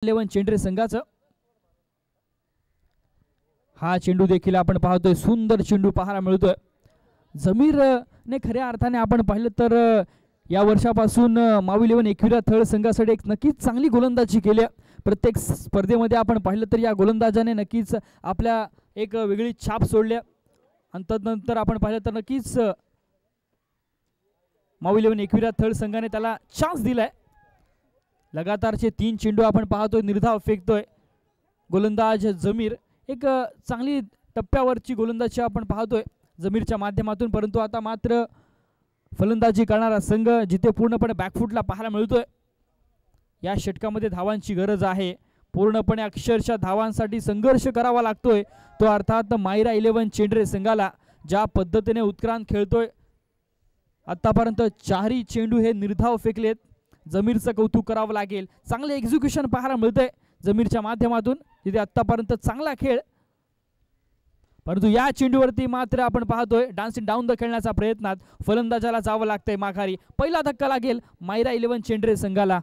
11 चेंडरे संघाचं हा चेंडू देखील आपण पाहतोय सुंदर चेंडू पाहायला मिळतोय। जमीर ने खऱ्या अर्थाने आपण पाहिलं तर या वर्षापासून मावी 11 एकविरा थळ संघासाठी एक नक्कीच चांगली गोलंदाजी केली। प्रत्येक स्पर्धेमध्ये आपण पाहिलं तर या गोलंदाजाने नक्कीच आपल्या एक वेगळी छाप सोडली आणि तदनंतर आपण पाहिलं तर नक्कीच मावी 11 एकविरा थळ संघाने त्याला चान्स दिलाय। लगातारचे 3 चेंडू आपण पाहतोय निर्धाव फेकतोय गोलंदाज जमीर। एक चांगली टप्प्यावरची गोलंदाजी आपण पाहतोय जमीरच्या माध्यमातून, परंतु आता मात्र फलंदाजी करणारा संघ जिथे पूर्णपणे बॅकफुटला पाहायला मिळतोय। या षटकामध्ये धावांची गरज आहे, पूर्णपणे अक्षरशः धावांसाठी संघर्ष करावा लागतोय तो अर्थात मायरा 11 चेंडरे संघाला। ज्या पद्धतीने उत्क्रांत खेळतोय आतापर्यंत 4ही चेंडू हे निर्धाव फेकलेत, जमीरचं कौतुक करावं लागेल। चांगले एक्झिक्युशन पाहायला मिळतंय जमीरच्या माध्यमातून जिथे आतापर्यंत चांगला खेळ, परंतु या चेंडूवरती मात्र आपण पाहतोय डान्सिंग डाऊन द खेळण्याचा प्रयत्नात फलंदाजाला जावं लागतंय माघारी। पहिला धक्का लागेल मायरा 11 चेंडरे संघाला।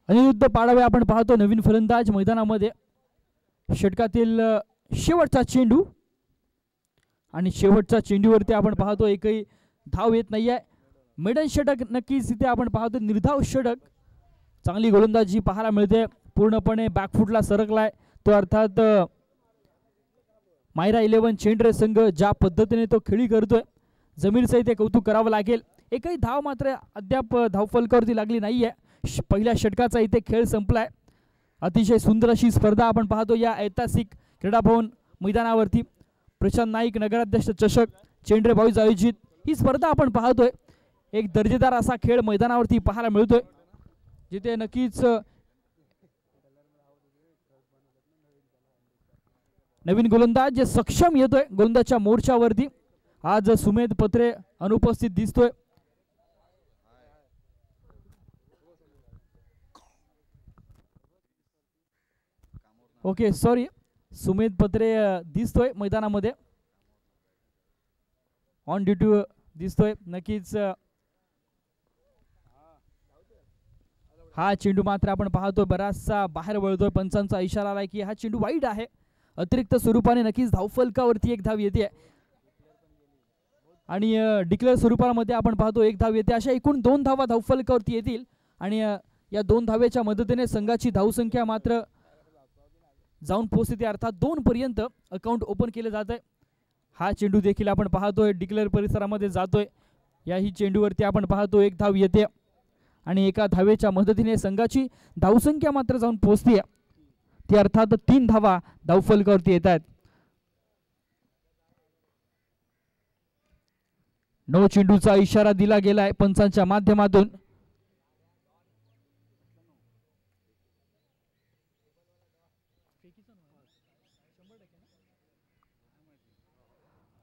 अनिरुद्ध पाडवे आपण पाहतो नवीन फलंदाज मैदानामध्ये। षटकातील शेवटचा चेंडू आणि शेवटच्या चेंडूवरती आपण पाहतो एकही धाव येत नाहीये। मेडन षटक नक्कीच इथे आपण पाहतो निर्धाव षटक। चांगली गोलंदाजी पाहायला मिळते, पूर्णपणे बॅकफुटला सरकलाय तो अर्थात मायरा 11 चेंडरे संघ। ज्या पद्धतीने तो खेळी करतोय जमीरचं इथे कौतुक करावं लागेल। एकही धाव मात्र अद्याप धावफलकावरती लागली नाहीये। पहिल्या षटकाचा इथे खेळ संपलाय। अतिशय सुंदर अशी स्पर्धा आपण पाहतो या ऐतिहासिक क्रीडा भवन मैदानावरती। प्रशांत नाईक नगराध्यक्ष चषक चेंडरे बॉईज आयोजित ही स्पर्धा आपण पाहतोय। एक दर्जेदार असा खेळ मैदानावरती पाहायला मिळतोय जिथे नक्कीच नवीन गोलंदाज जे सक्षम येतोय गोलंदाजच्या मोर्चावरती। आज सुमेध पत्रे अनुपस्थित दिसतोय। ओके सॉरी, सुमेध पत्रे दिसतोय मैदानामध्ये, ऑन ड्युटी दिसतोय। नक्कीच हा चेंडू मात्र आपण पाहतोय बराचसा बाहेर वळतोय। पंचांचा इशारा आलाय की हा चेंडू वाईड आहे। अतिरिक्त स्वरूपाने नक्कीच धावफलकावरती एक धाव येते आणि डिक्लेअर स्वरूपामध्ये आपण पाहतो एक धाव येते। अशा एकूण 2 धावा धावफलकावरती येतील आणि या 2 धावेच्या मदतीने संघाची धावसंख्या मात्र जाऊन पोहोचते, अर्थात 2 पर्यंत अकाउंट ओपन केले जात आहे। हा चेंडू देखील आपण पाहतोय डिक्लेअर परिसरामध्ये जातोय। याही चेंडूवरती आपण पाहतो एक धाव येते आणि एका धावेच्या मदतीने संघाची धावसंख्या मात्र जाऊन पोहोचते ती अर्थात 3 धावा धावफलकावरती येत आहेत। 9 चेंडूचा इशारा दिला गेलाय पंचांच्या माध्यमातून।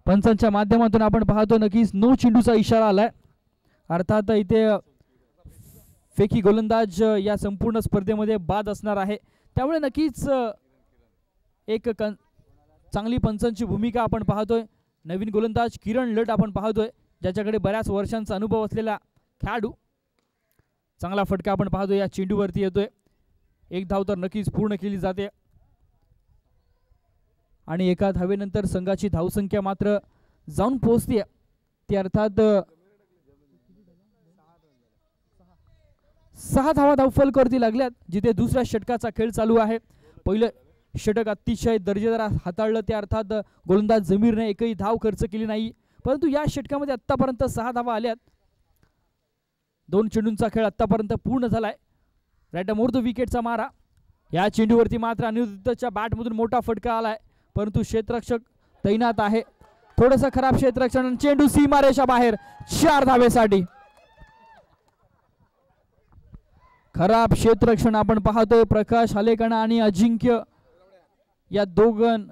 पंचांच्या माध्यमातून आपण पाहतो नक्कीच 9 चेंडूचा इशारा आलाय, अर्थात इथे फेकी गोलंदाज या संपूर्ण स्पर्धेमध्ये बाद असणार आहे। त्यामुळे नक्कीच एक चांगली पंचांची भूमिका आपण पाहतोय। नवीन गोलंदाज किरण लट आपण पाहतोय ज्याच्याकडे बऱ्याच वर्षांचा अनुभव असलेला खेळाडू। चांगला फटका आपण पाहतोय या चेंडूवरती येतोय। एक धाव तर नक्कीच पूर्ण केली जाते आणि एका धावेनंतर संघाची धावसंख्या मात्र जाऊन पोहोचते ती अर्थात 6 धावा धावफलकावरती लागल्यात जिथे दुसऱ्या षटकाचा खेळ चालू आहे। षटक अतिशय दर्जेदार हाताळलं, त्या अर्थात गोलंदाज जमीरने एकही धाव खर्च केली नाही, परंतु या षटकामध्ये आतापर्यंत 6 धावा आल्यात. 2 चेंडूंचा खेळ आतापर्यंत पूर्ण झालाय. राईट मोर द विकेटचा मारा. या चेंडूवरती मात्र अनिरुद्धच्या बॅटमधून मोठा फटका आलाय, परंतु क्षेत्ररक्षक तैनात आहे. थोडंसं खराब क्षेत्ररक्षण, चेंडू सीमारेषा बाहेर 4 धावेसाठी. खराब क्षेत्ररक्षण आपण पाहतोय. प्रकाश हालेकणा आणि अजिंक्य या दोघं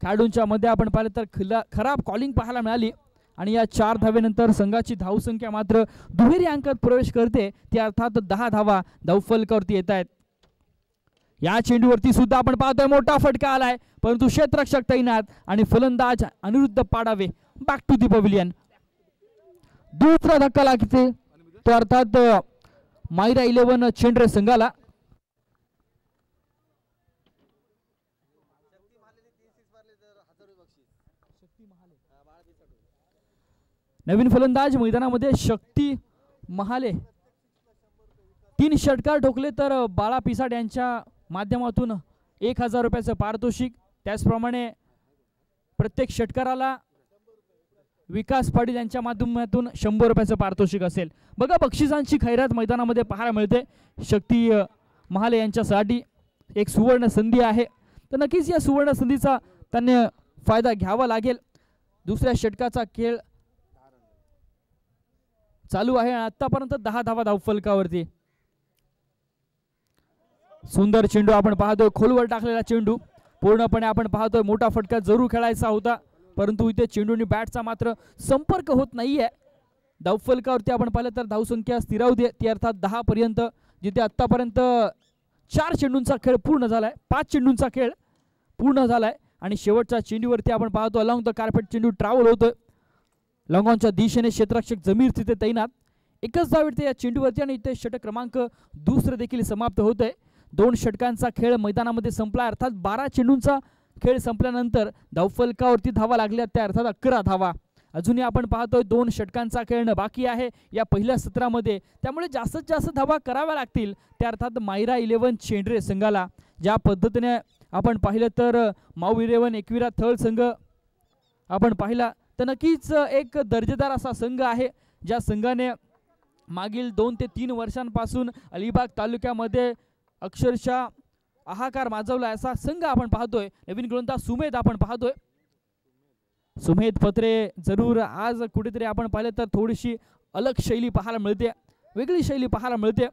खेळाडूंच्या मध्ये आपण पाहिलं तर खराब कॉलिंग पाहायला मिळाली आणि या 4 धावेनंतर संघाची धावसंख्या मात्र दुहेरी अंकात प्रवेश करते, त्या अर्थात 10 धावा धावफलकावरती येत आहेत. या चेंडूवरती सुद्धा आपण पाहतोय मोठा फटका आलाय, परंतु क्षेत्ररक्षक तैनात आणि फलंदाज अनिरुद्ध पाडावे बॅक टू दी पवेलियन. दुसरा धक्का लागते तो अर्थात मायरा 11 चेंडरे संघाला. नवीन फलंदाज मैदानामध्ये शक्ती महाले. 3 षटकार ठोकले तर बाळा पिसाड यांच्या माध्यमातून 1000 रुपयाचं पारितोषिक. त्याचप्रमाणे प्रत्येक षटकाराला विकास पाटील यांच्या माध्यमातून 100 रुपयाचं पारितोषिक असेल. बघा बक्षिसांची खैरात मैदानामध्ये पाहायला मिळते. शक्ती महाले यांच्यासाठी एक सुवर्ण संधी आहे, तर नक्कीच या सुवर्ण संधीचा त्यांनी फायदा घ्यावा लागेल. दुसऱ्या षटकाचा खेळ चालू आहे. आतापर्यंत 10 धावा धावफलकावरती. सुंदर चेंडू आपण पाहतोय, खोलवर टाकलेला चेंडू. पूर्णपणे आपण पाहतोय मोठा फटका जरूर खेळायचा होता, परंतु इथे चेंडूनी बॅटचा मात्र संपर्क होत नाहीये. धावफलकावरती आपण पाहिलं तर धावसंख्या स्थिरावते, ती अर्थात 10 पर्यंत, जिथे आतापर्यंत 4 चेंडूंचा खेळ पूर्ण झालाय, 5 चेंडूंचा खेळ पूर्ण झालाय आणि शेवटच्या चेंडूवरती आपण पाहतो अलॉंग द कार्पेट चेंडू ट्रॅव्हल होतोय लॉंगॉनच्या दिशेने. क्षेत्ररक्षक जमीर तिथे तैनात. एकच धाव येते या चेंडूवरती आणि इथे षटक क्रमांक दुसरं देखील समाप्त होतोय. 2 षटकांचा खेळ मैदानामध्ये संपला, अर्थात 12 चेंडूंचा खेळ संपल्यानंतर धावफलकावरती धावा लागल्या, त्या अर्थात 11 धावा. अजूनही आपण पाहतोय 2 षटकांचा खेळणं बाकी आहे या पहिल्या सत्रामध्ये, त्यामुळे जास्तीत जास्त धावा कराव्या लागतील, त्या अर्थात मायरा 11 चेंडरे संघाला. ज्या पद्धतीने आपण पाहिलं तर माऊ 11 एकविरा थळ संघ आपण पाहिला तर नक्कीच एक दर्जेदार असा संघ आहे, ज्या संघाने मागील 2 ते 3 वर्षांपासून अलिबाग तालुक्यामध्ये अक्षरशः हाहाकार माजवला असा संघ आपण पाहतोय. नवीन गोलंदाज सुमेध आपण पाहतोय. सुमेध पत्रे जरूर आज कुठेतरी आपण पाहिलं तर थोडीशी अलग शैली पाहायला मिळते, वेगळी शैली पाहायला मिळते.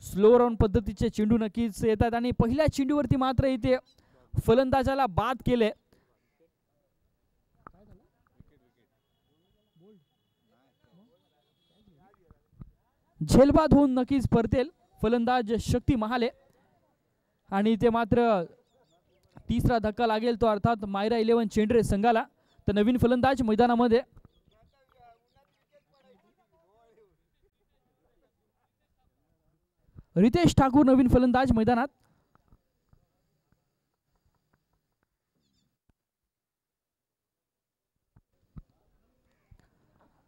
स्लो रन पद्धतीचे चेंडू नक्कीच येतात आणि पहिल्या चेंडूवरती मात्र इथे फलंदाजाला बाद केले. झेलबाद होऊन नक्कीच परतेल फलंदाज शक्ती महाले आणि इथे मात्र तिसरा धक्का लागेल, तो अर्थात मायरा 11 चेंडरे संघाला. तर नवीन फलंदाज मैदानामध्ये रितेश ठाकूर नवीन फलंदाज मैदानात.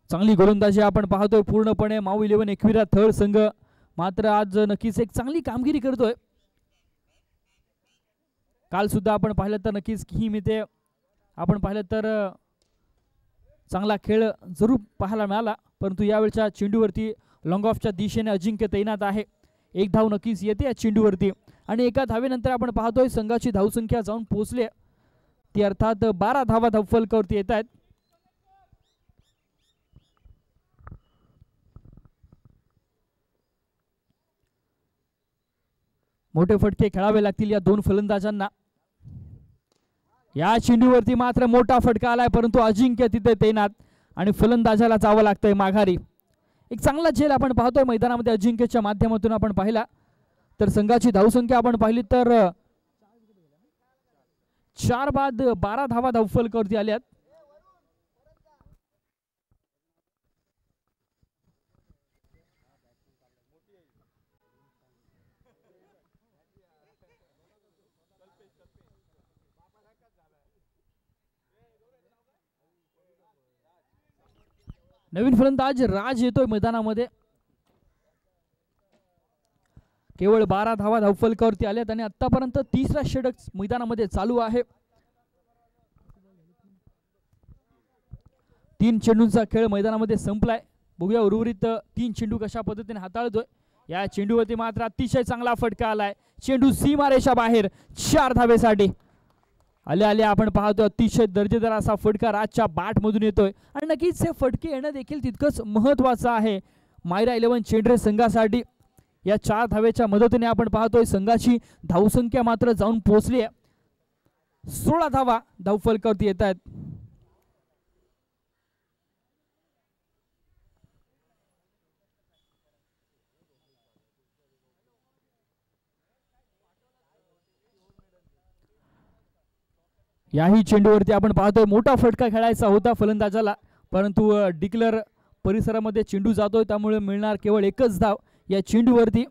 चांगली गोलंदाजी आपण पाहतोय पूर्णपणे माऊ 11 एकविरा थळ संघ मात्र आज नक्कीच एक चांगली कामगिरी करतोय. काल सुद्धा आपण पाहिलं तर नक्कीच ही इथे आपण पाहिलं तर चांगला खेळ जरूर पाहायला मिळाला, परंतु यावेळच्या चेंडूवरती लॉंग ऑफच्या दिशेने अजिंक्य तैनात आहे. 1 धाव नक्कीच येते या चेंडूवरती आणि एका धावेनंतर आपण पाहतोय संघाची धावसंख्या जाऊन पोहोचली, ती अर्थात 12 धावा धावफलकावरती येत आहेत. मोठे फटके खेळावे लागतील या 2 फलंदाजांना. या चेंडूवरती मात्र मोठा फटका आलाय, परंतु अजिंक्य तिथे तैनात आणि फलंदाजाला जावं लागतंय माघारी. एक चांगला झेल आपण पाहतोय मैदानामध्ये अजिंक्यच्या माध्यमातून आपण पाहिला तर संघाची धावसंख्या आपण पाहिली तर 4 बाद 12 धावा धावफलकावरती आल्यात. नवीन फलंदाज राज येतोय मैदानामध्ये. केवळ 12 धावा धावफलकावरती आल्यात आणि आतापर्यंत तिसरा षटक मैदानामध्ये चालू आहे. 3 चेंडूंचा खेळ मैदानामध्ये संपलाय. बघूया उर्वरित 3 चेंडू कशा पद्धतीने हाताळतोय. या चेंडूवरती मात्र अतिशय चांगला फटका आलाय. चेंडू सीमारेषा बाहेर 4 धावेसाठी. आले आले आपण पाहतो अतिशय दर्जेदार असा फटका राजच्या बॅट मधून येतोय आणि नक्कीच हे फटके येणं देखील तितकंच महत्वाचं आहे मायरा 11 चेंडरे संघासाठी. या 4 धावेच्या मदतीने आपण पाहतोय संघाची धावसंख्या मात्र जाऊन पोहोचली आहे. 16 धावा धावफलकावरती येत आहेत. याही चेंडूवरती आपण पाहतोय मोठा फटका खेळायचा होता फलंदाजाला, परंतु डिक्लेअर परिसरामध्ये चेंडू जातोय त्यामुळे मिळणार केवळ एकच धाव या चेंडूवरती.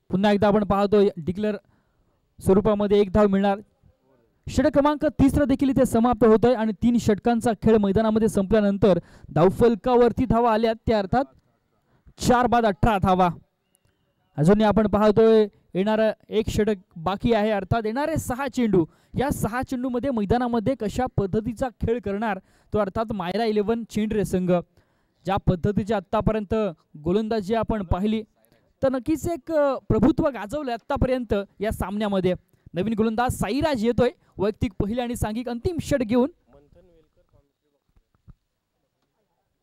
पुन्हा एकदा आपण पाहतोय डिक्लेअर स्वरूपामध्ये एक धाव मिळणार. षटक क्रमांक 3 देखील इथे समाप्त होत आहे आणि 3 षटकांचा खेळ मैदानामध्ये संपल्यानंतर धावफलकावरती धावा आल्या त्या अर्थात 4 बाद 18 धावा. अजूनही आपण पाहतोय येणारं एक षटक बाकी आहे, अर्थात येणारे 6 चेंडू. या 6 चेंडूमध्ये मैदानामध्ये कशा पद्धतीचा खेळ करणार तो अर्थात मायरा 11 चेंडरे संघ. ज्या पद्धतीची आतापर्यंत गोलंदाजी आपण पाहिली तर नक्कीच एक प्रभुत्व गाजवलं आतापर्यंत या सामन्यामध्ये. नवीन गोलंदाज साईराज येतोय वैयक्तिक पहिले आणि सांघिक अंतिम षट घेऊन.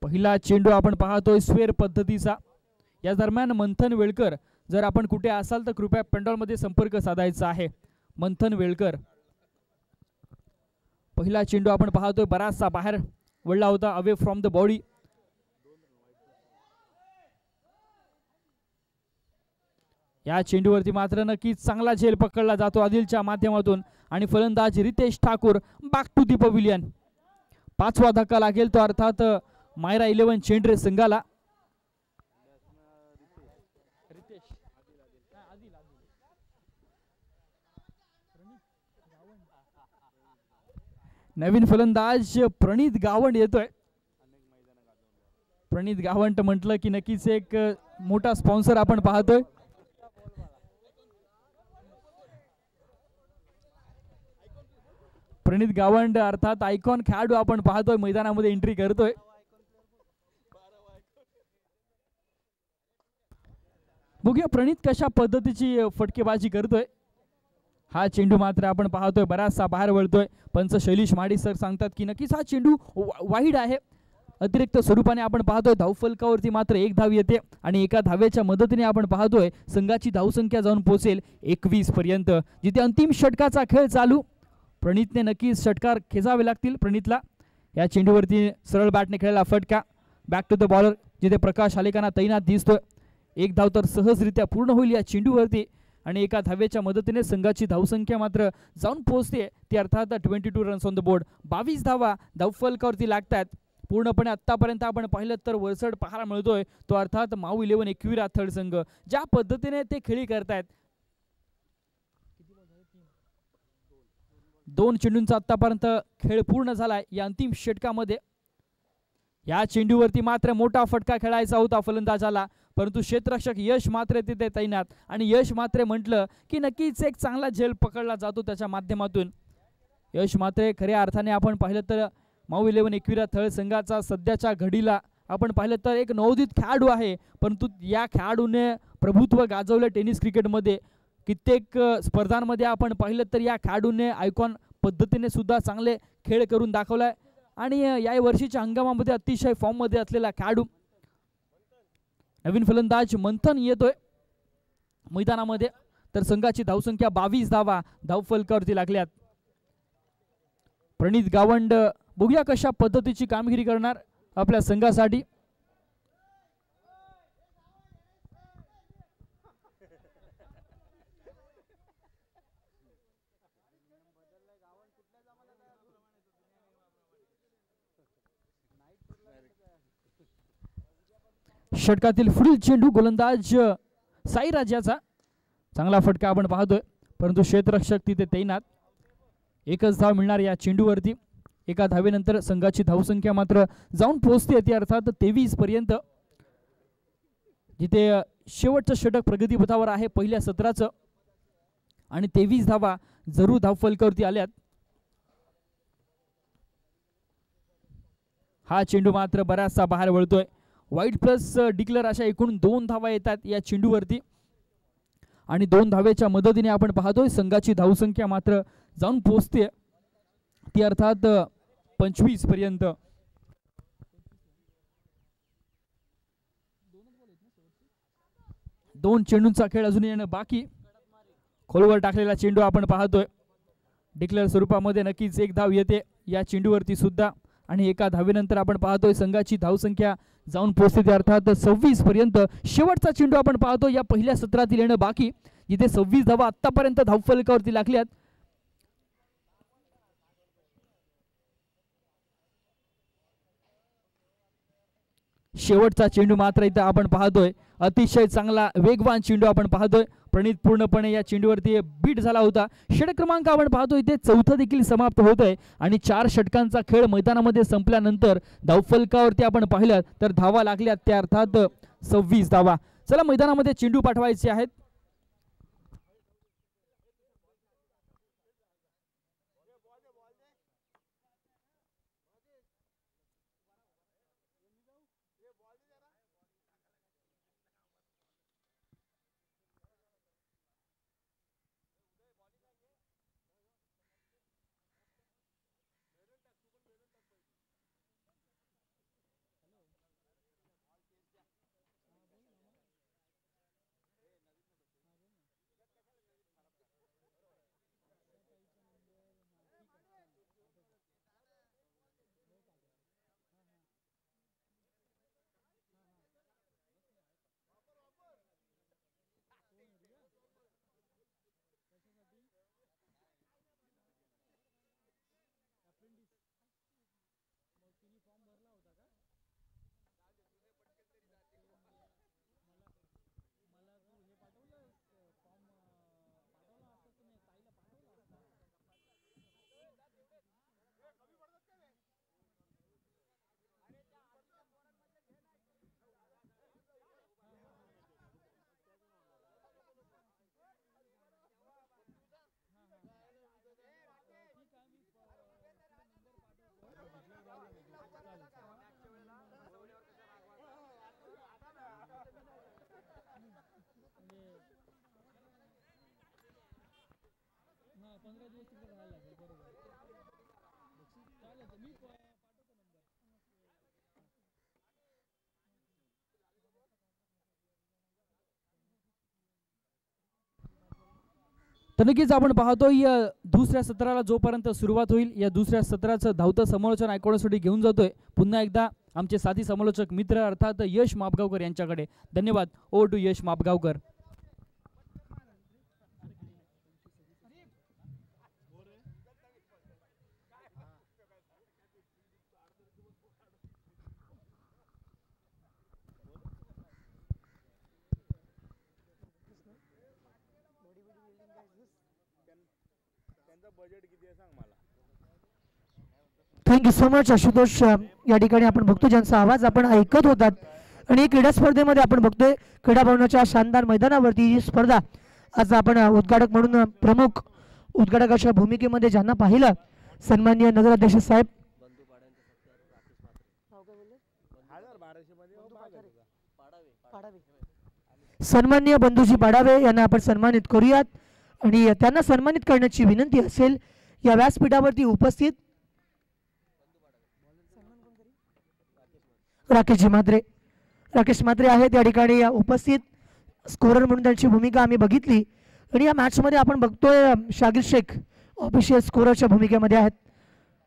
पहिला चेंडू आपण पाहतोय स्क्वेअर पद्धतीचा. या दरम्यान मंथन वेळकर, जर आपण कुठे असाल तर कृपया पेंडॉलमध्ये संपर्क साधायचा आहे. मंथन वेळकर. पहिला चेंडू आपण पाहतोय बराचसा बाहेर वळला होता, अवे फ्रॉम द बॉडी. या चेंडूवरती मात्र नक्कीच चांगला झेल पकडला जातो आदिलच्या माध्यमातून आणि फलंदाज Ritesh Thakur back to the pavilion. 5वा धक्का लागेल तो अर्थात मायरा 11 चेंडरे संघाला. नवीन फलंदाज प्रणित गावंड येतोय. प्रणित गावंड म्हटलं की नक्कीच एक मोठा स्पॉन्सर आपण पाहतोय. प्रणित गावंड अर्थात आयकॉन खेळाडू आपण पाहतोय मैदानामध्ये एंट्री करतोय. बघूया प्रणित कशा पद्धतीची फटकेबाजी करतोय. हा चेंडू मात्र आपण पाहतोय बराचसा बाहेर वळतोय. पंच शैलेश माडी सर सांगतात की नक्कीच हा चेंडू वाईड आहे. अतिरिक्त स्वरूपाने आपण पाहतोय धावफलकावरती मात्र एक धाव येते आणि एका धावेच्या मदतीने आपण पाहतोय संघाची धावसंख्या जाऊन पोहोचेल 21 पर्यंत, जिथे अंतिम षटकाचा खेळ चालू. प्रणितने नक्कीच षटकार खेचावे लागतील प्रणितला. या चेंडूवरती सरळ बॅटने खेळलेला फटका बॅक टू द बॉलर, जिथे प्रकाश आलेकांना तैनात दिसतोय. एक धाव तर सहजरित्या पूर्ण होईल या चेंडूवरती आणि एका धावेच्या मदतीने संघाची धावसंख्या मात्र जाऊन पोहोचते ती अर्थात 22 रन्स ऑन द बोर्ड. 22 धावा धावफलकावरती लागतात. पूर्णपणे आतापर्यंत आपण पाहिलं तर वरचढ पाहायला मिळतोय तो अर्थात माऊ 11 एकविरा थर्ड संघ. ज्या पद्धतीने ते खेळी करतायत, 2 चेंडूंचा आतापर्यंत खेळ पूर्ण झालाय या अंतिम षटकामध्ये. या चेंडूवरती मात्र मोठा फटका खेळायचा होता फलंदाजाला, परंतु क्षेत्ररक्षक यश मात्र तिथे तैनात आणि यश मात्र म्हटलं की नक्कीच एक चांगला झेल पकडला जातो त्याच्या माध्यमातून. यश मात्र खऱ्या अर्थाने आपण पाहिलं तर माऊ 11 एकविरा थर्ड संघाचा सध्याच्या घडीला आपण पाहिलं तर एक नवोदित खेळाडू आहे, परंतु या खेळाडूने प्रभुत्व गाजवलं टेनिस क्रिकेटमध्ये. कित्येक स्पर्धांमध्ये आपण पाहिलं तर या खेळाडूने आयकॉन पद्धतीने सुद्धा चांगले खेळ करून दाखवलाय आणि या वर्षीच्या हंगामामध्ये अतिशय फॉर्म मध्ये असलेला खेळाडू. नवीन फलंदाज मंथन येतोय मैदानामध्ये तर संघाची धावसंख्या 22 धावा धावफलकावरती लागल्यात. प्रणित गावंड बघूया कशा पद्धतीची कामगिरी करणार आपल्या संघासाठी. षटकातील पुढील चेंडू गोलंदाज साईराज याचा चांगला फटका आपण पाहतोय, परंतु क्षेत्ररक्षक तिथे तैनात. एकच धाव मिळणार या चेंडूवरती. एका धावेनंतर संघाची धावसंख्या मात्र जाऊन पोहोचते ती अर्थात 23 पर्यंत, जिथे शेवटचं षटक प्रगतीपथावर आहे पहिल्या सत्राचं आणि 23 धावा जरूर धावफलकावरती आल्यात. हा चेंडू मात्र बराचसा बाहेर वळतोय. वाईट प्लस डिक्लेअर अशा एकूण 2 धावा येतात या चेंडूवरती आणि 2 धावेच्या मदतीने आपण पाहतोय संघाची धावसंख्या मात्र जाऊन पोहोचते ती अर्थात 25 पर्यंत. दोन चेंडूंचा खेळ अजून येणं बाकी. खोलवर टाकलेला चेंडू आपण पाहतोय. डिक्लेअर स्वरूपामध्ये नक्कीच एक धाव येते या चेंडूवरती सुद्धा आणि एका धावेनंतर आपण पाहतोय संघाची धावसंख्या जाऊन पोहोचते अर्थात 26 पर्यंत. शेवटचा चेंडू आपण पाहतो या पहिल्या सत्रातील येणं बाकी, जिथे 26 धावा आतापर्यंत धावफलकावरती लागल्यात. शेवटचा चेंडू मात्र इथं आपण पाहतोय अतिशय चांगला वेगवान चेंडू आपण पाहतोय. प्रणित पूर्णपणे या चेंडूवरती बीट झाला होता. षटक क्रमांक आपण पाहतोय इथे चौथा देखील समाप्त होत आहे आणि 4 षटकांचा खेळ मैदानामध्ये संपल्यानंतर धावफलकावरती आपण पाहिलं तर धावा लागल्यात त्या अर्थात 26 धावा. चला मैदानामध्ये चेंडू पाठवायचे आहेत. तर नक्कीच आपण पाहतो या दुसऱ्या सत्राला जोपर्यंत सुरुवात होईल या दुसऱ्या सत्राचं धावतं समालोचन ऐकवण्यासाठी घेऊन जातोय पुन्हा एकदा आमचे साथी समालोचक मित्र अर्थात यश मापगावकर यांच्याकडे. धन्यवाद. Over to Yash Mapgaonkar. Thank you so much Ashutosh. या ठिकाणी आपण बघतो ज्यांचा आवाज आपण ऐकत होतात आणि क्रीडा स्पर्धेमध्ये आपण बघतोय क्रीडा भवनाच्या शानदार मैदानावरती ही स्पर्धा आज आपण उद्घाटक म्हणून प्रमुख उद्घाटकाच्या भूमिकेमध्ये ज्यांना पाहिलं सन्माननीय नगराध्यक्ष साहेब सन्माननीय बंधूजी पाडावे यांना आपण सन्मानित करूयात आणि त्यांना सन्मानित करण्याची विनंती असेल या व्यासपीठावरती उपस्थित राकेश म्हात्रे आहेत या ठिकाणी उपस्थित. स्कोरर म्हणून त्यांची भूमिका आम्ही बघितली आणि या मॅचमध्ये आपण बघतोय शागिर शेख ऑफिशियल स्कोररच्या भूमिकेमध्ये आहेत.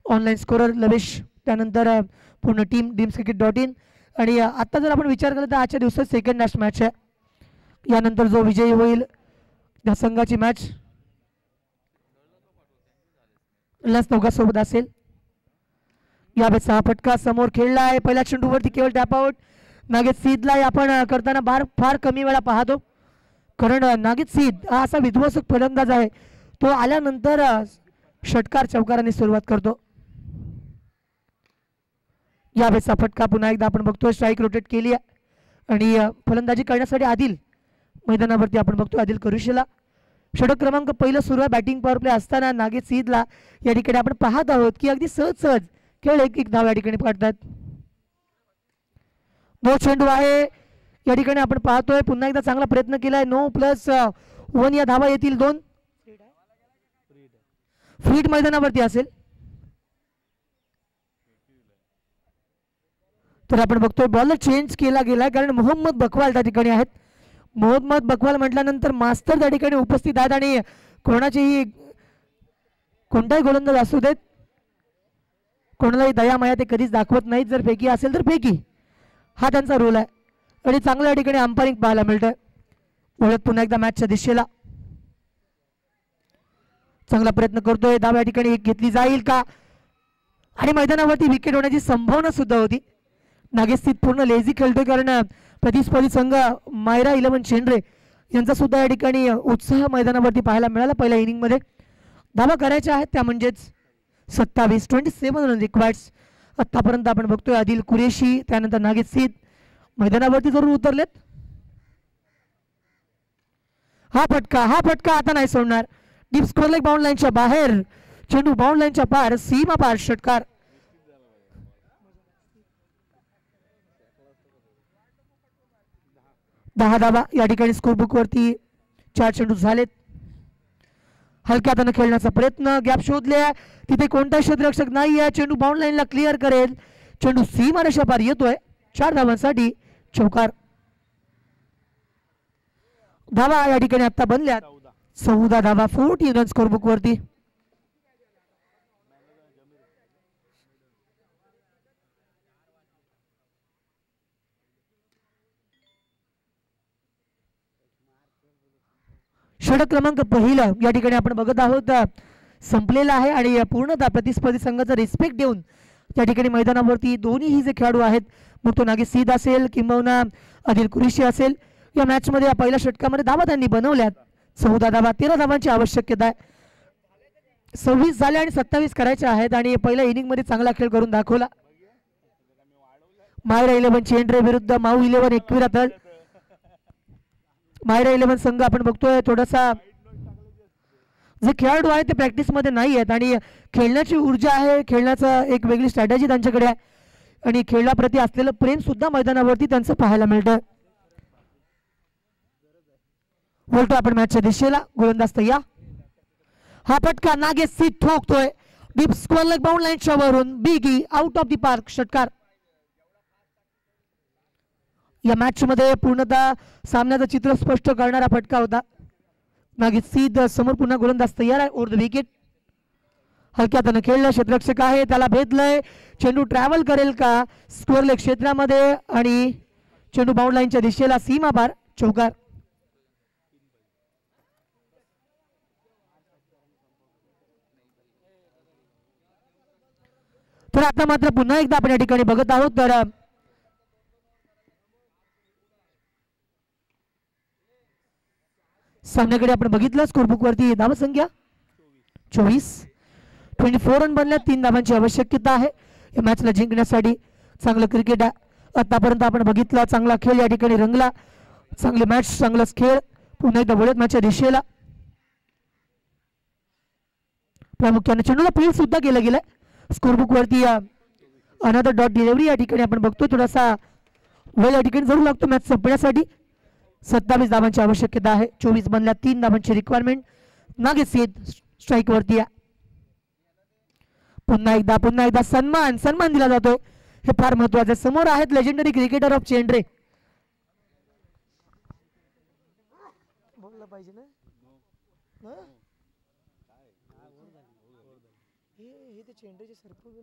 ऑनलाईन स्कोरर लवेश, त्यानंतर पूर्ण टीम dimscricket.in आणि आता जर आपण विचार केला तर आजच्या दिवसात सेकंड लास्ट मॅच आहे. यानंतर जो विजयी होईल त्या संघाची मॅच लसनौका सोबत असेल. यावेळेस हा फटका समोर खेळला आहे. पहिल्या चेंडूवरती केवळ टॅप आउट नागेश सीदला आपण करताना फार कमी वेळा पाहतो, कारण नागेश सीद हा असा विध्वंसक फलंदाज आहे, तो आल्यानंतर षटकार चौकाराने सुरुवात करतो. यावेळेचा फटका पुन्हा एकदा आपण बघतोय, स्ट्राईक रोटेट केली आहे आणि फलंदाजी करण्यासाठी आदिल मैदानावरती आपण बघतोय. आदिल करुशेला षटक क्रमांक पहिलं सुरू आहे. बॅटिंग पॉवर प्ले असताना नागेश सीदला या ठिकाणी आपण पाहत आहोत की अगदी सहज सहज खेळ एक धाव या ठिकाणी काढतात. नो चेंडू आहे या ठिकाणी आपण पाहतोय. पुन्हा एकदा चांगला प्रयत्न केलाय. 9+1 या धावा येतील. 2 फीट मैदानावरती असेल तर आपण बघतोय बॉल चेंज केला गेलाय, कारण मोहम्मद बकवाल त्या ठिकाणी आहेत. मोहम्मद बकवाल म्हटल्यानंतर मास्तर त्या ठिकाणी उपस्थित आहेत आणि कोणताही गोलंदाज असू देत, कोणालाही दया माया ते कधीच दाखवत नाहीत. जर फेकी असेल तर फेकी, हा त्यांचा रोल आहे आणि चांगल्या या ठिकाणी अंपायरिंग पाहायला मिळतंय. वळत पुन्हा एकदा मॅचच्या दिशेला चांगला प्रयत्न करतोय. धाव या ठिकाणी घेतली जाईल का, आणि मैदानावरती विकेट होण्याची संभावना सुद्धा होती. नागेश सीद पूर्ण लेझी खेळतोय, कारण प्रतिस्पर्धी संघ मायरा 11 चेंड्रे यांचा सुद्धा या ठिकाणी उत्साह मैदानावरती पाहायला मिळाला. पहिल्या इनिंगमध्ये धावा करायच्या आहेत, त्या म्हणजेच 27 रन रिक्वायर्ड्स. आतापर्यंत आपण बघतोय आदिल कुरेशी, त्यानंतर नागेश सीद मैदानावरती जरूर उतरलेत. हा फटका आता नाही सोडणार. डीप स्कोअर लेग बाउंड लाईनच्या बाहेर, चेंडू बाउंड लाईनच्या पार, सीमा पार षटकार. दहा धावा या ठिकाणी स्कोरबुक वरती. 4 चेंडू झालेत. हलक्या हाताने खेळण्याचा प्रयत्न, गॅप शोधले, तिथे कोणताही क्षेत्ररक्षक नाही आहे. चेंडू बाउंड लाईनला क्लिअर करेल. चेंडू सीमा रेषा पार येतोय. 4 धावांसाठी चौकार. धावा या ठिकाणी आता बनल्यात 14 धावा, 14 रन स्कोरबुक वरती. षटक क्रमांक पहिलं या ठिकाणी आपण बघत आहोत संपलेला आहे आणि पूर्णतः प्रतिस्पर्धी संघाचा रिस्पेक्ट देऊन त्या ठिकाणी मैदानावरती दोन्ही जे खेळाडू आहेत, मग तो नागेश सीद असेल किंवा आदिल कुरेशी असेल, या मॅच मध्ये या पहिल्या षटकामध्ये धावा त्यांनी बनवल्यात. 14 धावा, 13 धावांची आवश्यकता आहे. 26 झाले आणि 27 करायचे आहेत आणि पहिल्या इनिंग मध्ये चांगला खेळ करून दाखवला. मायरा 11 चेंड्रे विरुद्ध माऊ 11 एकविरा तळ. मायरा 11 संघ आपण बघतोय थोडासा जे खेळाडू आहेत ते प्रॅक्टिस मध्ये नाही आहेत आणि खेळण्याची ऊर्जा आहे, खेळण्याचा एक वेगळी स्ट्रॅटेजी त्यांच्याकडे आहे आणि खेळाप्रती असलेलं प्रेम सुद्धा मैदानावरती त्यांचं पाहायला मिळतं. बोलतो आपण मॅचच्या दिशेला. गोलंदाज तयार. हा फटका नागेश सीद ठोकतोय. डीप स्क्वेअर लेग बाउंड लाईनच्या वरून, biggie out of the park षटकार. या मॅच मध्ये पूर्णतः सामन्याचं चित्र स्पष्ट करणारा फटका होता. नागेश सीद समोर पुन्हा गोलंदाज तयार आहे. Over the wicket. हलक्या हाताने खेळलं, क्षेत्ररक्षक आहे, त्याला भेदलंय. चेंडू ट्रॅव्हल करेल का स्क्वेअर लेग क्षेत्रामध्ये आणि चेंडू बाउंड लाईनच्या दिशेला, सीमा पार चौकार. तर आता मात्र पुन्हा एकदा आपण या ठिकाणी बघत आहोत तर सामन्याकडे आपण बघितलं. स्कोरबुक वरती धावसंख्या 24 रन बनल्या. 3 धावांची आवश्यकता आहे या मॅचला जिंकण्यासाठी. चांगलं क्रिकेट आहे आतापर्यंत आपण बघितलं. चांगला खेळ या ठिकाणी रंगला. चांगली मॅच, चांगलाच खेळ. पुन्हा एकदा वळत मॅचच्या दिशेला. प्रामुख्याने चेंडूला फील्ड सुद्धा केलं गेलंय. स्कोरबुक वरती अनदर डॉट डिलिव्हरी या ठिकाणी आपण बघतोय. थोडासा वेळ या ठिकाणी जरूर लागतो मॅच संपण्यासाठी. 27 धावांची आवश्यकता आहे. 24 बनल्या. 3 धावांची रिक्वायरमेंट. नागेश सीद स्ट्राईक वरती आहे. पुन्हा एकदा सन्मान दिला जातोय. हे फार महत्वाचे. समोर आहेत लेजेंडरी क्रिकेटर ऑफ चेंड्रे. बोललं पाहिजे ना. हे ते चेंड्रेचे सरपंच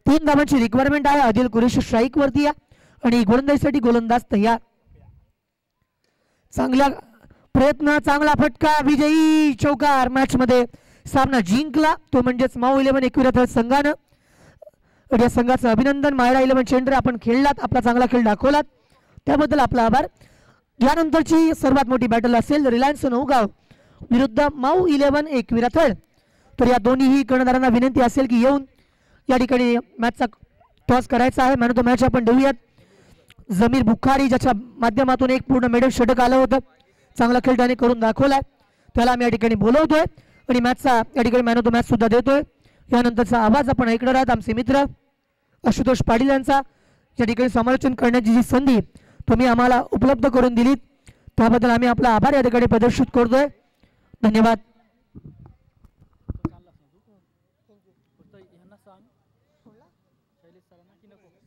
तीन धावांची रिक्वायरमेंट आहे. आदिल कुरेशी स्ट्राईक वरती आहे आणि गोलंदाजीसाठी गोलंदाज तयार. चांगला प्रयत्न, चांगला फटका, विजयी चौकार. मॅच मध्ये सामना जिंकला तो म्हणजेच माऊ 11 एकविरा संघानं. या संघाचं अभिनंदन. मायरा 11 चेंडरे आपण खेळलात, आपला चांगला खेळ दाखवलात, त्याबद्दल आपला आभार. यानंतरची सर्वात मोठी बॅटल असेल रिलायन्स नौगाव विरुद्ध माऊ 11 एकविरा. तर या दोन्हीही कर्णधारांना विनंती असेल की येऊन या ठिकाणी मॅचचा टॉस करायचा आहे. मॅन ऑफ द मॅच आपण देऊयात जमीर बुखारी, ज्याच्या माध्यमातून एक पूर्ण मेडल षटक आलं होतं. चांगला खेळ त्याने करून दाखवलाय, त्याला आम्ही या ठिकाणी बोलवतोय आणि मॅचचा या ठिकाणी मॅन ऑफ द मॅच सुद्धा देतोय. यानंतरचा आवाज आपण ऐकणार आहात आमचे मित्र आशुतोष पाटील यांचा. या ठिकाणी समालोचन करण्याची जी संधी तुम्ही आम्हाला उपलब्ध करून दिलीत त्याबद्दल आम्ही आपला आभार या ठिकाणी प्रदर्शित करतोय. धन्यवाद.